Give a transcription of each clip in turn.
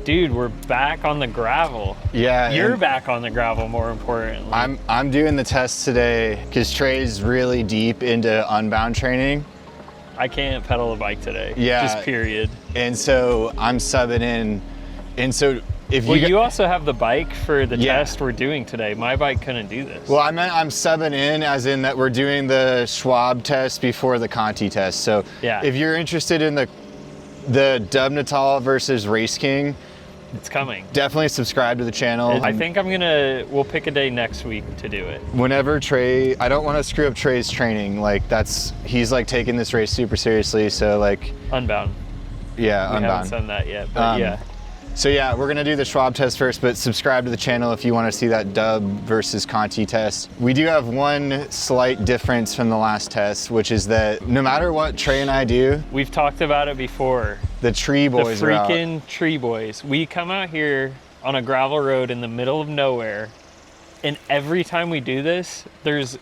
Dude, we're back on the gravel. Yeah. You're back on the gravel, more importantly. I'm doing the test today because Trey's really deep into Unbound training. I can't pedal a bike today. Yeah. Just period. And so I'm subbing in. And so if you also have the bike for the test we're doing today. My bike couldn't do this. Well, I meant I'm subbing in as in that we're doing the Schwalbe test before the Conti test. So if you're interested in the Dub Natal versus Race King, it's coming. Definitely subscribe to the channel. I think we'll pick a day next week to do it. Whenever Trey, I don't want to screw up Trey's training. Like he's like taking this race super seriously. So like. Unbound. Yeah, Unbound. We haven't done that yet, but yeah. So yeah, we're gonna do the Schwalbe test first, but subscribe to the channel if you want to see that Dub versus Conti test. We do have one slight difference from the last test, which is that no matter what Trey and I do, we've talked about it before. The tree boys are out. The freaking tree boys. We come out here on a gravel road in the middle of nowhere, and every time we do this, there's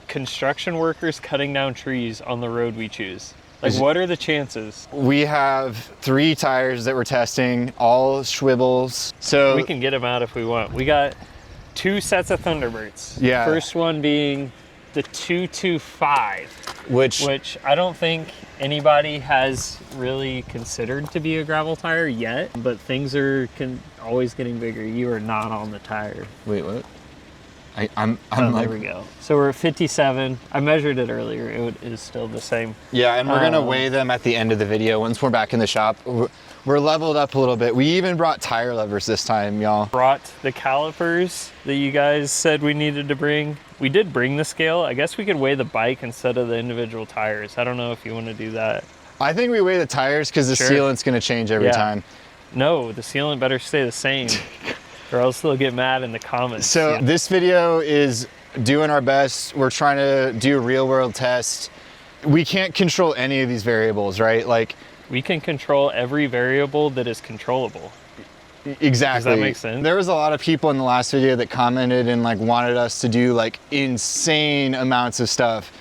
construction workers cutting down trees on the road we choose. Like, what are the chances? We have 3 tires that we're testing, all Schwalbes. So we can get them out if we want. We got 2 sets of Thunderbirds. Yeah. First one being the 225, which I don't think anybody has really considered to be a gravel tire yet, but things are always getting bigger. You are not on the tire. Wait, what? I'm there we go. So we're at 57. I measured it earlier. It is still the same. Yeah, and we're gonna weigh them at the end of the video once we're back in the shop. We're leveled up a little bit. We even brought tire levers this time, y'all. Brought the calipers that you guys said we needed to bring. We did bring the scale. I guess we could weigh the bike instead of the individual tires. I don't know if you want to do that. I think we weigh the tires because the sealant's gonna change every time. No, the sealant better stay the same. Or else they'll get mad in the comments. So this video is doing our best. We're trying to do a real world test. We can't control any of these variables, right? Like, we can control every variable that is controllable. Exactly. Does that make sense? There was a lot of people in the last video that commented and like wanted us to do like insane amounts of stuff.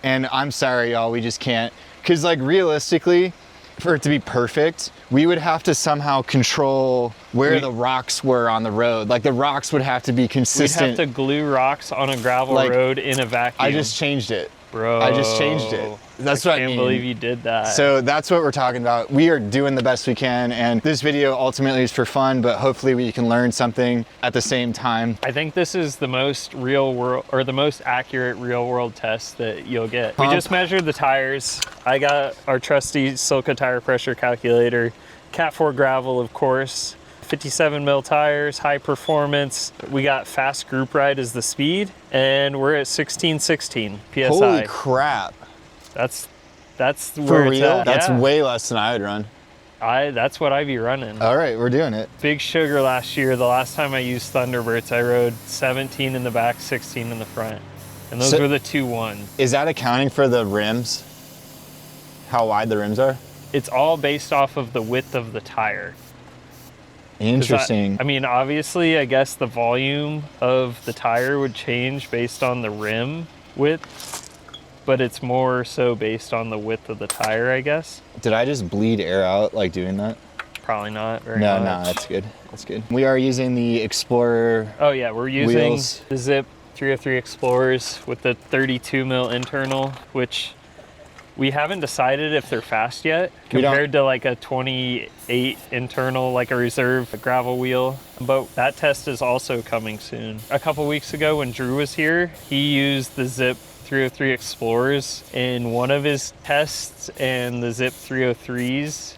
And I'm sorry, y'all, we just can't. Cause like realistically, for it to be perfect, we would have to somehow control where the rocks were on the road. Like the rocks would have to be consistent. We'd have to glue rocks on a gravel road in a vacuum. I just changed it. Bro. I just changed it. That's what I mean. I can't believe you did that. So that's what we're talking about. We are doing the best we can, and this video ultimately is for fun, but hopefully we can learn something at the same time. I think this is the most real world, or the most accurate real world test that you'll get. We just measured the tires. I got our trusty Silca tire pressure calculator, Cat 4 gravel, of course. 57 mil tires, high performance. We got fast group ride as the speed, and we're at 1616 PSI. Holy crap. That's For where real? it's at. That's way less than I would run. That's what I'd be running. All right, we're doing it. Big Sugar last year, the last time I used Thunderbirds, I rode 17 in the back, 16 in the front. And those were the 2-1. Is that accounting for the rims? How wide the rims are? It's all based off of the width of the tire. Interesting. I mean, obviously, I guess the volume of the tire would change based on the rim width, but it's more so based on the width of the tire, I guess. Did I just bleed air out like doing that? Probably not very much. No, that's good. That's good. We are using the Explorer. Oh yeah, we're using wheels. the Zip 303 Explorers with the 32 mil internal, which we haven't decided if they're fast yet compared to like a 28 internal, like a reserve gravel wheel. But that test is also coming soon. A couple weeks ago when Drew was here, he used the Zip 303 Explorers in one of his tests and the Zip 303s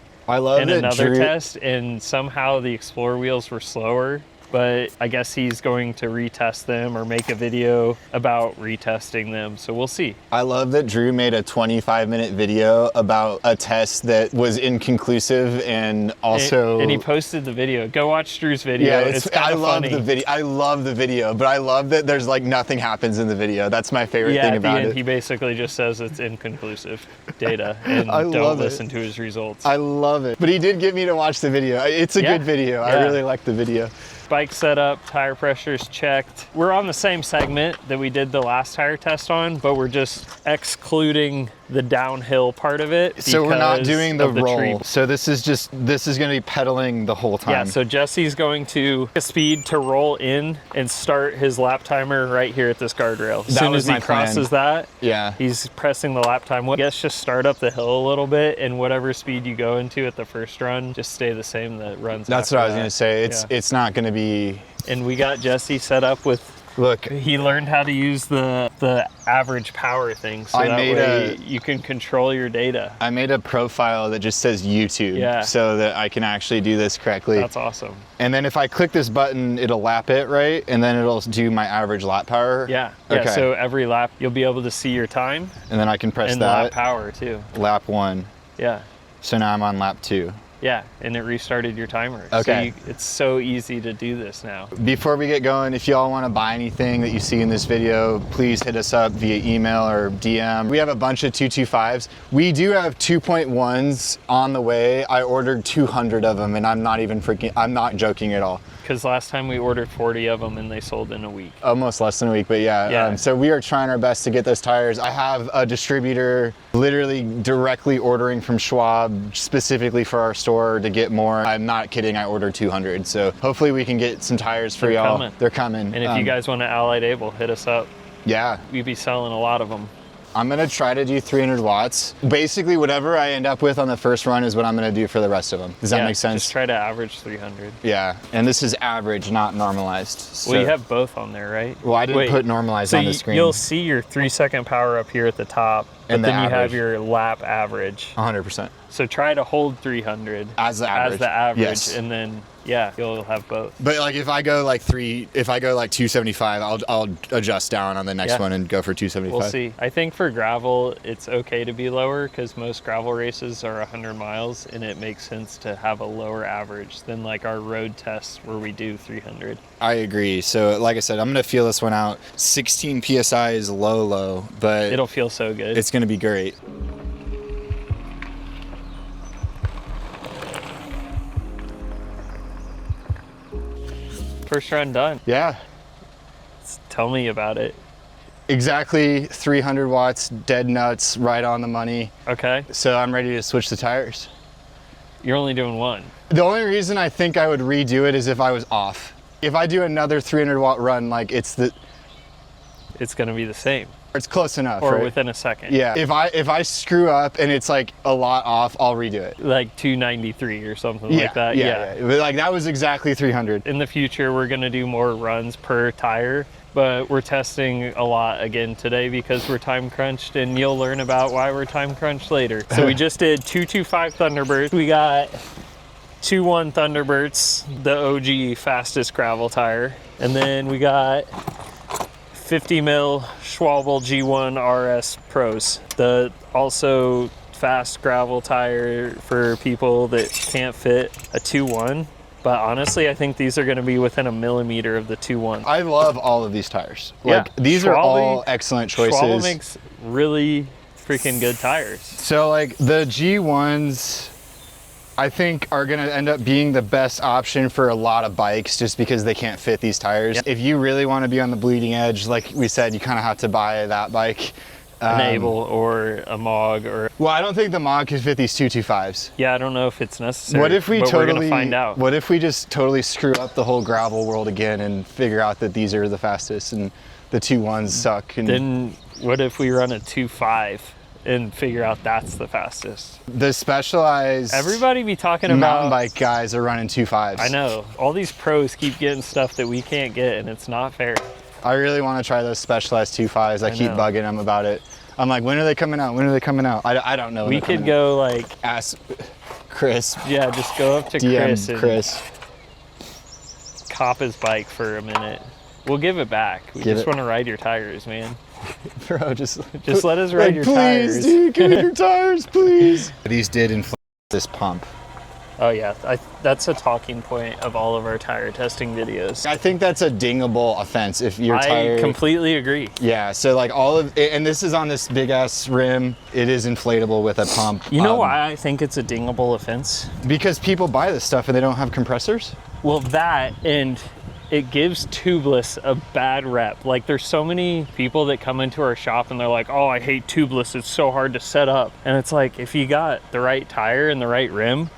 in another test, and somehow the Explorer wheels were slower. But I guess he's going to retest them or make a video about retesting them. So we'll see. I love that Drew made a 25-minute video about a test that was inconclusive and also... And he posted the video. Go watch Drew's video. Yeah, it's kind of funny. The video. I love the video, but I love that there's like nothing happens in the video. That's my favorite thing about it. At the end, he basically just says it's inconclusive data and don't listen to his results. I love it. But he did get me to watch the video. It's a good video. I really like the video. Bike setup, tire pressures checked. We're on the same segment that we did the last tire test on, but we're just excluding the downhill part of it. So we're not because doing the of roll. tree. So this is going to be pedaling the whole time. Yeah, so Jesse's going to speed to roll in and start his lap timer right here at this guardrail. As soon as he crosses that, yeah, he's pressing the lap time. I guess just start up the hill a little bit, and whatever speed you go into at the first run, just stay the same that runs. That's what I was going to say. It's not going to be. And we got Jesse set up with. Look, he learned how to use the average power thing, so that way you can control your data. I made a profile that just says YouTube, so that I can actually do this correctly. That's awesome. And then if I click this button, it'll lap it, right? And then it'll do my average lap power. Yeah. Okay. So every lap, you'll be able to see your time. And then I can press and that. lap power too. Lap 1. Yeah. So now I'm on lap 2. Yeah, and it restarted your timer. Okay. So it's so easy to do this now. Before we get going, if y'all want to buy anything that you see in this video, please hit us up via email or DM. We have a bunch of 225s. We do have 2.1s on the way. I ordered 200 of them, and I'm not joking at all. Because last time we ordered 40 of them and they sold in a week. Almost less than a week, but yeah. So we are trying our best to get those tires. I have a distributor literally directly ordering from Schwalbe specifically for our store to get more. I'm not kidding, I ordered 200. So hopefully we can get some tires for y'all. They're coming. And if you guys want to Allied Able, hit us up. Yeah. We'd be selling a lot of them. I'm gonna try to do 300 watts. Basically, whatever I end up with on the first run is what I'm gonna do for the rest of them. Does that make sense? Just try to average 300. Yeah, and this is average, not normalized. So. Well, you have both on there, right? Well, I didn't put normalized on the screen. You'll see your 3-second power up here at the top, but and then you have your lap average. 100%. So try to hold 300 as the average. Yes. And then you'll have both. But like if I go like 275, I'll adjust down on the next one and go for 275. We'll see. I think for gravel, it's okay to be lower because most gravel races are 100 miles, and it makes sense to have a lower average than like our road tests where we do 300. I agree. So like I said, I'm gonna feel this one out. 16 PSI is low, but it'll feel so good. It's gonna be great. First run done. Yeah. Tell me about it. Exactly 300 watts, dead nuts, right on the money. Okay. So I'm ready to switch the tires. You're only doing one. The only reason I think I would redo it is if I was off. If I do another 300 watt run, like it's gonna be the same. It's close enough, or right? within a second. Yeah. If I screw up and it's like a lot off, I'll redo it. Like 293 or something like that. Yeah. But like that was exactly 300. In the future, we're gonna do more runs per tire, but we're testing a lot again today because we're time crunched, and you'll learn about why we're time crunched later. So we just did 225 Thunderbirds. We got 2.1 Thunderbirds, the OG fastest gravel tire, and then we got 50 mil Schwalbe G1 RS Pros, the also fast gravel tire for people that can't fit a 2.1. But honestly, I think these are going to be within a millimeter of the 2.1. I love all of these tires. Like these are all excellent choices. Schwalbe makes really freaking good tires. So like the G1s, I think are gonna end up being the best option for a lot of bikes just because they can't fit these tires. If you really wanna be on the bleeding edge, like we said, you kinda have to buy that bike. An Able or a Mog or... Well, I don't think the Mog can fit these 225s. Yeah, I don't know if it's necessary. What if we we're gonna find out. What if we just totally screw up the whole gravel world again and figure out that these are the fastest and the 2.1s suck? And then what if we run a 2.5? And figure out that's the fastest. The Specialized everybody be talking about mountain bike guys are running 2.5s. I know. All these pros keep getting stuff that we can't get, and it's not fair. I really want to try those Specialized 2.5s. I keep bugging them about it. I'm like, when are they coming out? When are they coming out? I don't know. We could go like ask Chris. Yeah, just go up to DM Chris and cop his bike for a minute. We'll give it back. We just want to ride your tires, man. Bro, just let us ride your tires. Please, dude, give me your tires, please. These did inflate this pump. Oh yeah, that's a talking point of all of our tire testing videos. I think that's a dingable offense if your tire... I completely agree. Yeah, so like all of it, and this is on this big ass rim, it is inflatable with a pump. You know why I think it's a dingable offense? Because people buy this stuff and they don't have compressors? Well, that, and it gives tubeless a bad rep. Like there's so many people that come into our shop and they're like, oh, I hate tubeless, it's so hard to set up. And it's like, if you got the right tire and the right rim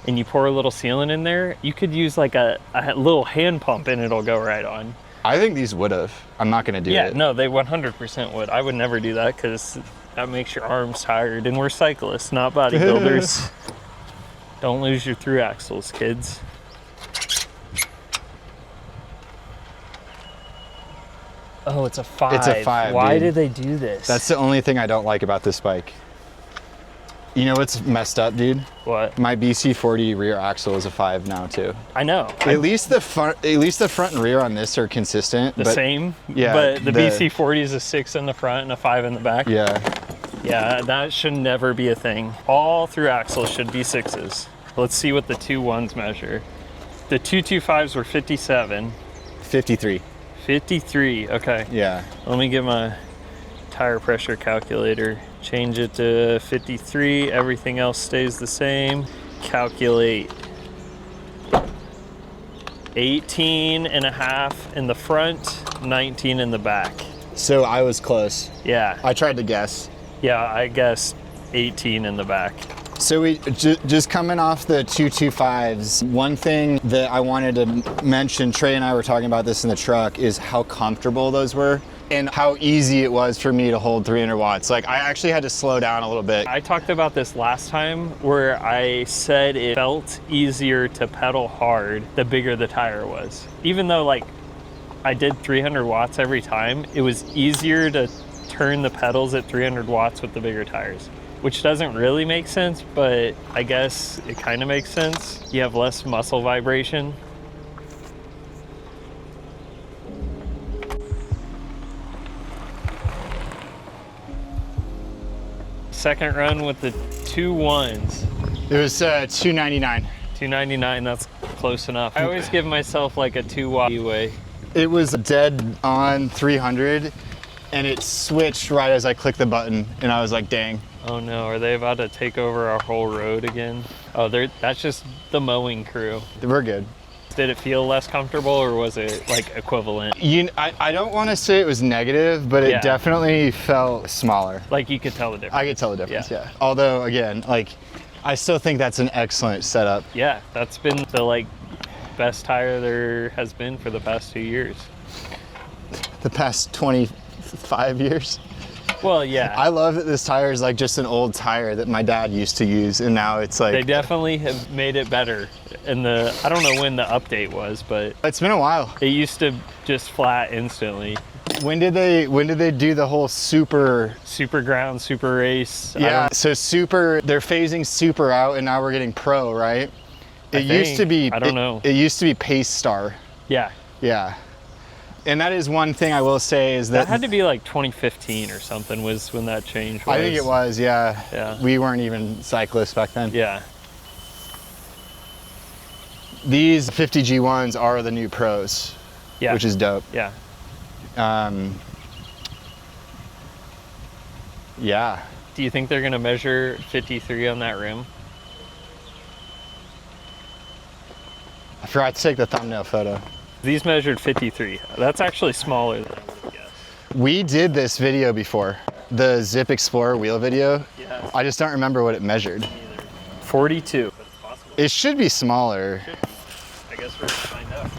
and you pour a little sealant in there, you could use like a little hand pump and it'll go right on. I think these would have. I'm not gonna do it. Yeah, no, they 100% would. I would never do that because that makes your arms tired, and we're cyclists, not bodybuilders. Don't lose your through axles, kids. Oh, it's a 5. It's a 5, Why dude. did they do this? That's the only thing I don't like about this bike. You know what's messed up, dude? what? My BC40 rear axle is a 5 now too. I know. At least the front and rear on this are consistent. The same? Yeah, But the the- BC40 is a 6 in the front and a 5 in the back? Yeah. Yeah, that should never be a thing. All through axles should be 6s. Let's see what the 2.1s measure. The 2.25s were 57. 53. 53, okay. Yeah. Let me get my tire pressure calculator. Change it to 53, everything else stays the same. Calculate 18 and a half in the front, 19 in the back. So I was close. Yeah, I tried to guess. yeah, I guess 18 in the back. So we just coming off the 225s, one thing that I wanted to mention, Trey and I were talking about this in the truck, is how comfortable those were and how easy it was for me to hold 300 watts. Like I actually had to slow down a little bit. I talked about this last time where I said it felt easier to pedal hard the bigger the tire was. Even though like I did 300 watts every time, it was easier to turn the pedals at 300 watts with the bigger tires. Which doesn't really make sense, but I guess it kind of makes sense. You have less muscle vibration. Second run with the 2.1s. It was 299. 299, that's close enough. I always give myself like a 2 watt leeway. It was dead on 300 and it switched right as I clicked the button and I was like, dang. Oh no, are they about to take over our whole road again? Oh, that's just the mowing crew. We're good. Did it feel less comfortable or was it like equivalent? I don't want to say it was negative, but it Yeah. definitely felt smaller. Like you could tell the difference. I could tell the difference, Yeah. yeah. Although, again, like, I still think that's an excellent setup. Yeah, that's been the like best tire there has been for the past 2 years. The past 25 years. Well, yeah. I love that this tire is like just an old tire that my dad used to use, and now it's like... They definitely have made it better. And I don't know when the update was, but It's been a while. it used to just flat instantly. When did they do the whole super... Super ground, super race. Yeah, so super, they're phasing super out and now we're getting pro, right? It used to be... I don't know. It used to be Pace Star. Yeah. Yeah. And that is one thing I will say is That had to be like 2015 or something was when that change was. I think it was, yeah. Yeah. We weren't even cyclists back then. Yeah. These 50 G1s are the new pros, Yeah. which is dope. Yeah. Yeah. Do you think they're going to measure 53 on that rim? I forgot to take the thumbnail photo. These measured 53. That's actually smaller than I would guess. We did this video before, the Zip Explorer wheel video. Yeah. I just don't remember what it measured. 42. But it's possible. It should be smaller. I guess we're going to find out.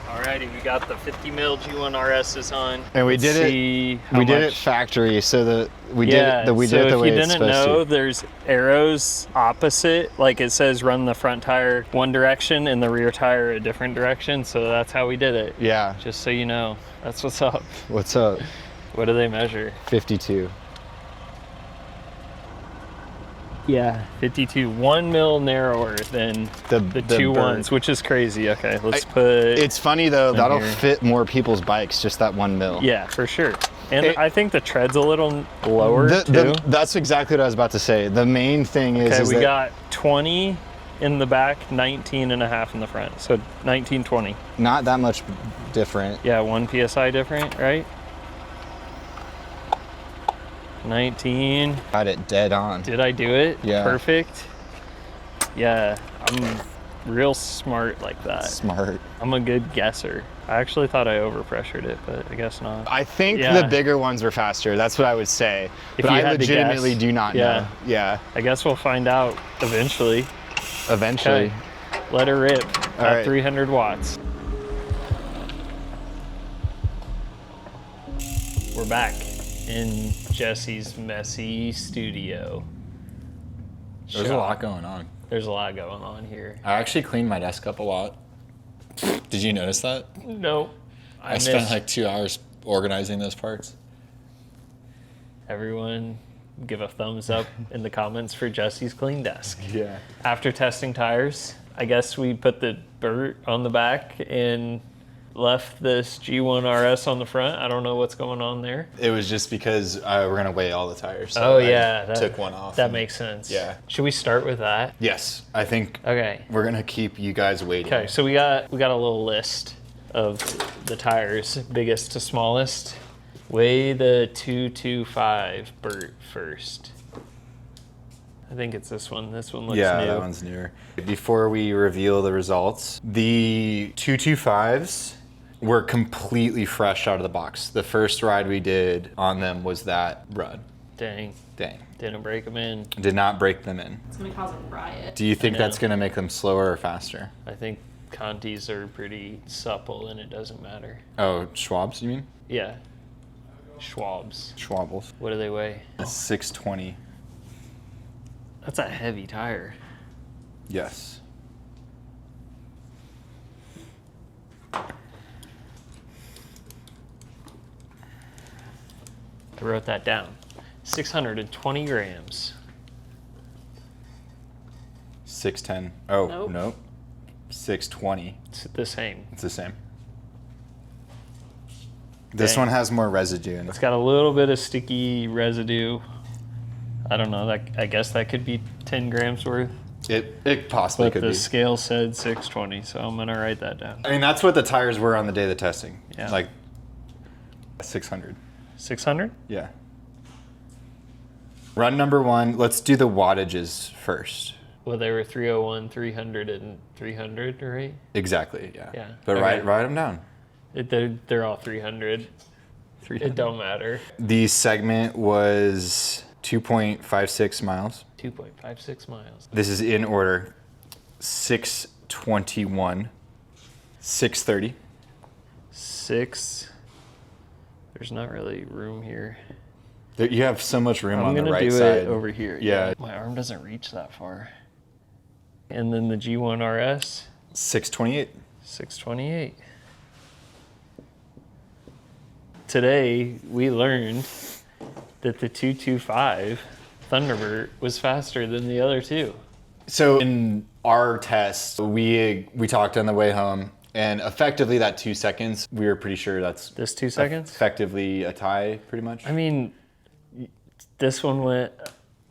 Alrighty, we got the 50 mil G1 RSs on. And we Let's did it. see how We did it much- factory, so we did Yeah, it the way so if it's you didn't supposed know, to. there's arrows opposite. Like it says run the front tire one direction and the rear tire a different direction. So that's how we did it. Yeah. Just so you know, that's what's up. What's up? What do they measure? 52. Yeah, 52. 1 mil narrower than the two Burt. ones, which is crazy. Okay, let's put. It's funny though, in that'll here. fit more people's bikes, just that 1 mil. Yeah, for sure. And It- I think the tread's a little lower too. That's exactly what I was about to say. The main thing is, Okay, is we that got 20 in the back, 19 and a half in the front. So 19, 20. not that much different. Yeah, 1 PSI different, right? 19. Got it dead on. Did I do it? Yeah. Perfect. Yeah, I'm real smart like that. Smart. I'm a good guesser. I actually thought I overpressured it, but I guess not. I think Yeah. the bigger ones were faster. That's what I would say. If But you I had to legitimately guess, do not yeah. know. Yeah. I guess we'll find out eventually. Eventually. Okay. Let her rip All at right. 300 watts. We're back in Jesse's messy studio. There's a lot going on. There's a lot going on here. I actually cleaned my desk up a lot. Did you notice that? Nope. I spent like 2 hours organizing those parts. Everyone give a thumbs up in the comments for Jesse's clean desk. Yeah. After testing tires, I guess we put the Burt on the back and left this G1 RS on the front. I don't know what's going on there. It was just because we're going to weigh all the tires. Oh, I yeah. took one off. That makes sense. Yeah. Should we start with that? Yes. I think Okay. we're going to keep you guys waiting. Okay, so we got a little list of the tires, biggest to smallest. Weigh the 225 Burt first. I think it's this one. This one looks Yeah, new. that one's newer. Before we reveal the results, the 225s were completely fresh out of the box. The first ride we did on them was that run. Dang, Dang. didn't break them in. Did not break them in. It's gonna cause a riot. Do you think I that's know. going to make them slower or faster? I think Contis are pretty supple and it doesn't matter. Oh, Schwab's, you mean? Yeah. Schwalbes. Schwabbles. What do they weigh? 620. That's a heavy tire. Yes. I wrote that down. 620 grams. 610. Oh, Nope. nope. 620. It's the same. It's the same. This Dang. one has more residue in It's it. got a little bit of sticky residue. I don't know. I guess that could be 10 grams worth. It possibly But could the be. scale said 620, so I'm gonna write that down. I mean, that's what the tires were on the day of the testing. Yeah. Like 600. 600? Yeah. Run number one. Let's do the wattages first. Well, they were 301, 300, and 300, right? Exactly. Yeah. Yeah. But Okay. write them down. They're all 300. It don't matter. The segment was 2.56 miles. 2.56 miles. This is in order. 621, 630. 6. There's not really room here. You have so much room I'm on the gonna right do side. it over here. Yeah. My arm doesn't reach that far. And then the G1 RS, 628. 628. Today we learned that the 225 Thunderbird was faster than the other two. So in our test, we talked on the way home, and effectively that 2 seconds, we were pretty sure that's This 2 seconds? effectively a tie, pretty much. I mean, this one went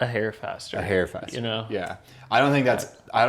a hair faster. A hair faster. You know? Yeah. I don't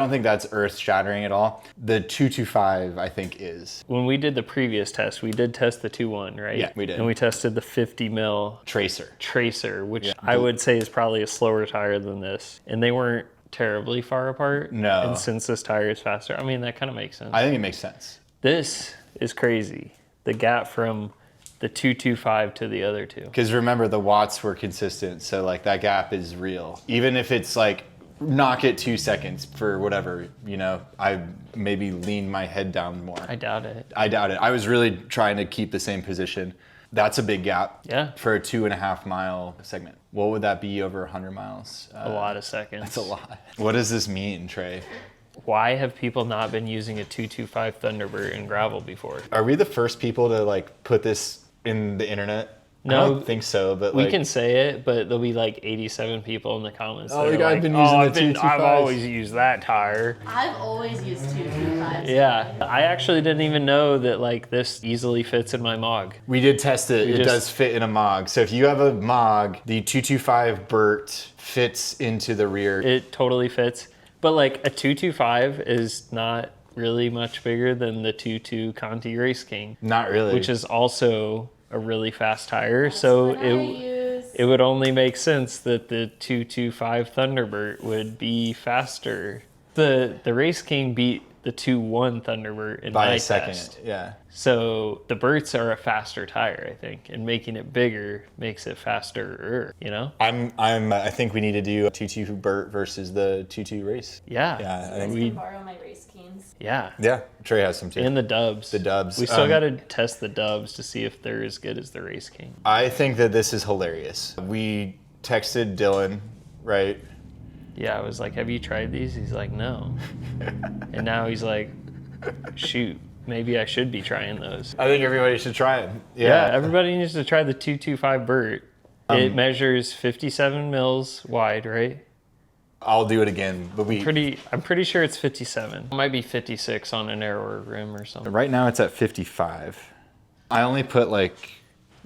think that's earth shattering at all. The 225, I think, is When we did the previous test, we did test the 2.1, right? Yeah, we did. And we tested the 50 mil tracer. Tracer, which Yeah. I would say is probably a slower tire than this. And they weren't terribly far apart. No. And since this tire is faster, I mean, that kind of makes sense. I think it makes sense. This is crazy. The gap from the 225 to the other two. Because remember, the watts were consistent, so like that gap is real. Even if it's like knock it 2 seconds for whatever, you know, I maybe lean my head down more. I doubt it. I doubt it. I was really trying to keep the same position. That's a big gap. Yeah. For a 2.5 mile segment. What would that be over 100 miles? A lot of seconds. That's a lot. What does this mean, Trey? Why have people not been using a 225 Thunderbird in gravel before? Are we the first people to like put this in the internet? No. I don't think so, but We like, can say it, but there'll be like 87 people in the comments. Oh, that the are guy's like, been using the I've 225s." always used that tire. I've always used 225s. Yeah, I actually didn't even know that like this easily fits in my Mog. we did test it. It just- does fit in a Mog. So if you have a Mog, the 225 Burt fits into the rear. It totally fits, but like a 225 is not really much bigger than the 22 Conti Race King, Not really. which is also a really fast tire. So What I use. it would only make sense that the 225 Thunderbird would be faster. The Race King beat the 2.1 Thunderbird in by my a second. test. Yeah. So the Burts are a faster tire, I think, and making it bigger makes it faster, you know? I think we need to do a 2.2 Burt versus the 2.2 race. Yeah. Yeah, I You guys think can borrow my race canes. Yeah. Yeah, Trey has some too. And the dubs. The dubs. We still got to test the dubs to see if they're as good as the Race King. I think that this is hilarious. We texted Dylan, right? Yeah, I was like, have you tried these? He's like, no. And now he's like, shoot, maybe I should be trying those. I think everybody should try it. Yeah, everybody needs to try the 225 Burt. It measures 57 mils wide, right? I'll do it again, but I'm pretty sure it's 57. It might be 56 on a narrower rim or something. right now it's at 55. I only put like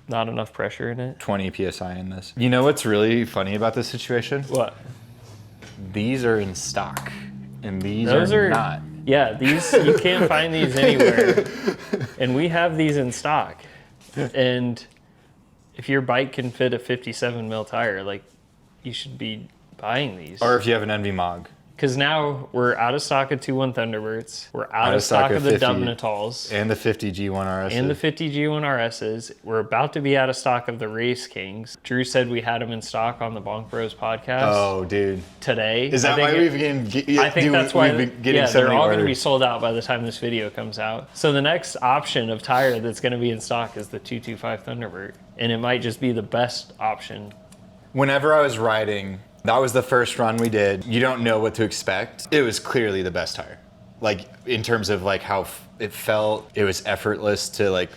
Not enough pressure in it. 20 psi in this. You know what's really funny about this situation? What? These are in stock, and these Those are not. Yeah, these you can't find these anywhere. And we have these in stock. And if your bike can fit a 57 mil tire, like you should be buying these. Or if you have an Envy Mog. Because now we're out of stock of 2.1 Thunderbirds. We're out of stock of the 50 Dubnatals. And the 50 G1 RS. And the 50 G1 RSs. We're about to be out of stock of the Race Kings. Drew said we had them in stock on the Bonk Bros podcast Oh, dude. today. Is that why we've been I think that's why we've been getting so they're many all going to be orders? sold out by the time this video comes out. So the next option of tire that's going to be in stock is the 225 Thunderbird. And it might just be the best option. Whenever I was riding, that was the first run we did. You don't know what to expect. It was clearly the best tire. Like in terms of like how it felt, it was effortless to like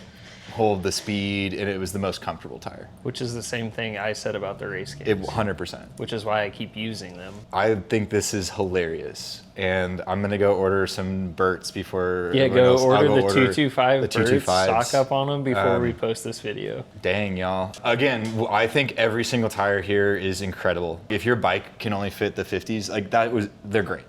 hold the speed, and it was the most comfortable tire. Which is the same thing I said about the Race Kings. 100%. Which is why I keep using them. I think this is hilarious, and I'm gonna go order some Burts before. Yeah, everyone go else. I'll order go the 225 the Burts, 225s. stock up on them before we post this video. Dang, y'all. Again, I think every single tire here is incredible. If your bike can only fit the 50s, like they're great.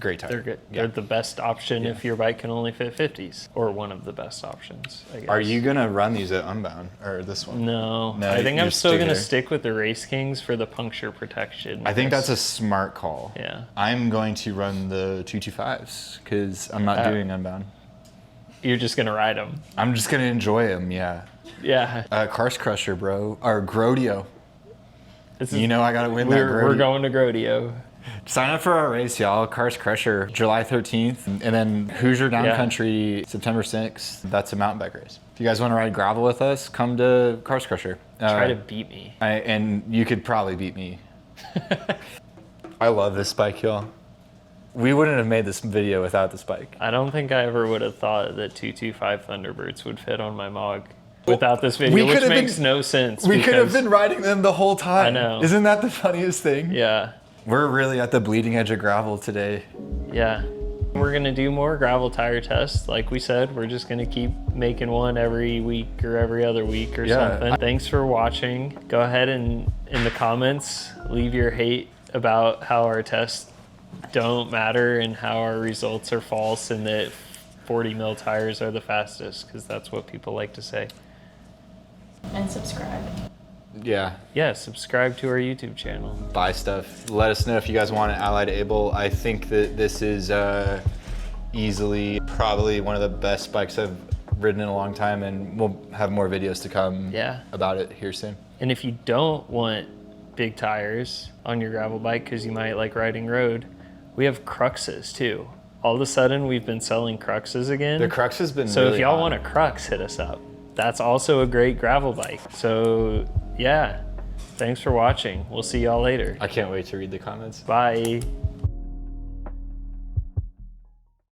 Great tire. They're good. Yeah. They're the best option if your bike can only fit 50s, or one of the best options, I guess. Are you gonna run these at Unbound or this one? No, No, I think you I'm still stay gonna here. stick with the Race Kings for the puncture protection. I think that's a smart call. Yeah. I'm going to run the 225s because I'm not doing Unbound. You're just gonna ride them. I'm just gonna enjoy them. Yeah. Yeah. Cars Crusher, bro, or Grodio. This is, You know I gotta win that we're Grodio. going to Grodio. Sign up for our race, y'all. Cars Crusher, July 13th, and then Hoosier Downcountry, September 6th. That's a mountain bike race. If you guys want to ride gravel with us, come to Cars Crusher. Try to beat me. And you could probably beat me. I love this bike, y'all. We wouldn't have made this video without this bike. I don't think I ever would have thought that 225 Thunderbirds would fit on my Mog without this video, which makes no sense. We could have been riding them the whole time. I know. Isn't that the funniest thing? Yeah. We're really at the bleeding edge of gravel today. Yeah. We're going to do more gravel tire tests. Like we said, we're just going to keep making one every week or every other week or something. Thanks for watching. Go ahead and in the comments, leave your hate about how our tests don't matter and how our results are false and that 40 mil tires are the fastest, because that's what people like to say. And subscribe. Yeah. Yeah, subscribe to our YouTube channel. Buy stuff. Let us know if you guys want an Allied Able. I think that this is easily probably one of the best bikes I've ridden in a long time, and we'll have more videos to come about it here soon. And if you don't want big tires on your gravel bike because you might like riding road, we have Cruxes too. All of a sudden we've been selling Cruxes again. The Crux has been So really if y'all hot. want a Crux, hit us up. That's also a great gravel bike. So yeah, thanks for watching. We'll see y'all later. I can't wait to read the comments. Bye.